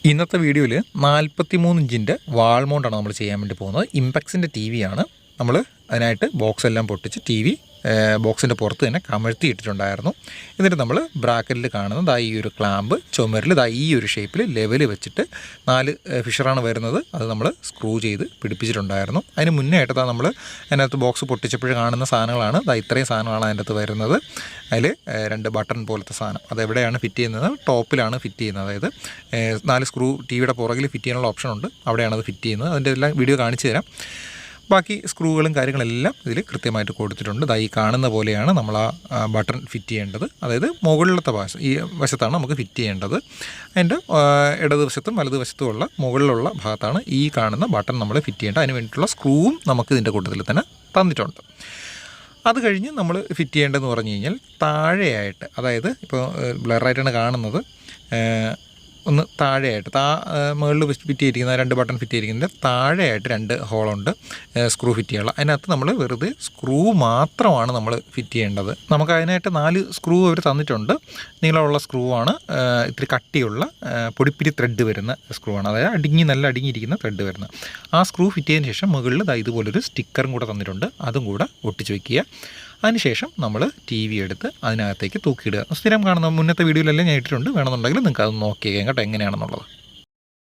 ഇന്നത്തെ വീഡിയോയിൽ 43 ഇഞ്ചിൻ്റെ വാൾ മൗണ്ടാണ് നമ്മൾ ചെയ്യാൻ വേണ്ടി പോകുന്നത്. ഇംപെക്സിൻ്റെ ടി വി ആണ്. നമ്മൾ അതിനായിട്ട് ബോക്സ് എല്ലാം പൊട്ടിച്ച് ടി വി ബോക്സിൻ്റെ പുറത്ത് തന്നെ കമഴ്ത്തി ഇട്ടിട്ടുണ്ടായിരുന്നു. എന്നിട്ട് നമ്മൾ ബ്രാക്കറ്റിൽ കാണുന്നത് ഈ ഒരു ക്ലാമ്പ് ചുമരിൽ ഈ ഒരു ഷേപ്പിൽ ലെവൽ വെച്ചിട്ട് 4 ഫിഷറാണ് വരുന്നത്. അത് നമ്മൾ സ്ക്രൂ ചെയ്ത് പിടിപ്പിച്ചിട്ടുണ്ടായിരുന്നു. അതിന് മുന്നേ ആയിട്ട് നമ്മൾ അതിനകത്ത് ബോക്സ് പൊട്ടിച്ചപ്പോഴും കാണുന്ന സാധനങ്ങളാണ്. ഇത്രയും സാധനങ്ങളാണ് അതിൻ്റെ അകത്ത് വരുന്നത്. അതിൽ 2 ബട്ടൺ പോലത്തെ സാധനം അതെവിടെയാണ് ഫിറ്റ് ചെയ്യുന്നത്? ടോപ്പിലാണ് ഫിറ്റ് ചെയ്യുന്നത്. അതായത് 4 സ്ക്രൂ ടി വിയുടെ പുറകിൽ ഫിറ്റ് ചെയ്യാനുള്ള ഓപ്ഷൻ ഉണ്ട്. അവിടെയാണ് അത് ഫിറ്റ് ചെയ്യുന്നത്. അതിൻ്റെ എല്ലാം വീഡിയോ കാണിച്ചു തരാം. ബാക്കി സ്ക്രൂകളും കാര്യങ്ങളെല്ലാം ഇതിൽ കൃത്യമായിട്ട് കൊടുത്തിട്ടുണ്ട്. ഈ കാണുന്ന പോലെയാണ് നമ്മൾ ആ ബട്ടൺ ഫിറ്റ് ചെയ്യേണ്ടത്. അതായത് മുകളിലത്തെ ഈ വശത്താണ് നമുക്ക് ഫിറ്റ് ചെയ്യേണ്ടത്. അതിൻ്റെ ഇടതുവശത്തും വലതുവശത്തുമുള്ള മുകളിലുള്ള ഭാഗത്താണ് ഈ കാണുന്ന ബട്ടൺ നമ്മൾ ഫിറ്റ് ചെയ്യേണ്ടത്. അതിന് വേണ്ടിയിട്ടുള്ള സ്ക്രൂവും നമുക്ക് ഇതിൻ്റെ കൂട്ടത്തിൽ തന്നെ തന്നിട്ടുണ്ട്. അത് കഴിഞ്ഞ് നമ്മൾ ഫിറ്റ് ചെയ്യേണ്ടതെന്ന് പറഞ്ഞു കഴിഞ്ഞാൽ താഴെയായിട്ട്, അതായത് ഇപ്പോൾ ബ്ലറായിട്ടാണ് കാണുന്നത്, ഒന്ന് താഴെയായിട്ട് മുകളിൽ ഫിറ്റ് ചെയ്തിരിക്കുന്ന 2 ബട്ടൺ ഫിറ്റ് ചെയ്തിരിക്കുന്നതിൻ്റെ താഴെയായിട്ട് 2 ഹോളുണ്ട് സ്ക്രൂ ഫിറ്റ് ചെയ്യാനുള്ള. അതിനകത്ത് നമ്മൾ വെറുതെ സ്ക്രൂ മാത്രമാണ് നമ്മൾ ഫിറ്റ് ചെയ്യേണ്ടത്. നമുക്ക് അതിനായിട്ട് 4 സ്ക്രൂ അവർ തന്നിട്ടുണ്ട്. നീളമുള്ള സ്ക്രൂ ആണ്. ഇത്തിരി കട്ടിയുള്ള പൊടിപ്പിരി ത്രെഡ് വരുന്ന സ്ക്രൂ ആണ്. അതായത് നല്ല അടിങ്ങിയിരിക്കുന്ന ത്രെഡ് വരുന്നത്. ആ സ്ക്രൂ ഫിറ്റ് ചെയ്തതിന് ശേഷം മുകളിൽ ഇതുപോലൊരു സ്റ്റിക്കറും കൂടെ തന്നിട്ടുണ്ട്. അതും കൂടെ ഒട്ടിച്ച് വയ്ക്കുക. അതിനുശേഷം നമ്മൾ ടി വി എടുത്ത് അതിനകത്തേക്ക് തൂക്കിയിടുക. സ്ഥിരം കാണുന്ന മുന്നത്തെ വീഡിയോയിലെല്ലാം ഞാൻ ഇട്ടിട്ടുണ്ട്. വേണമെന്നുണ്ടെങ്കിൽ നിങ്ങൾക്ക് അത് നോക്കിയേക്കാം കേട്ടോ എങ്ങനെയാണെന്നുള്ളത്.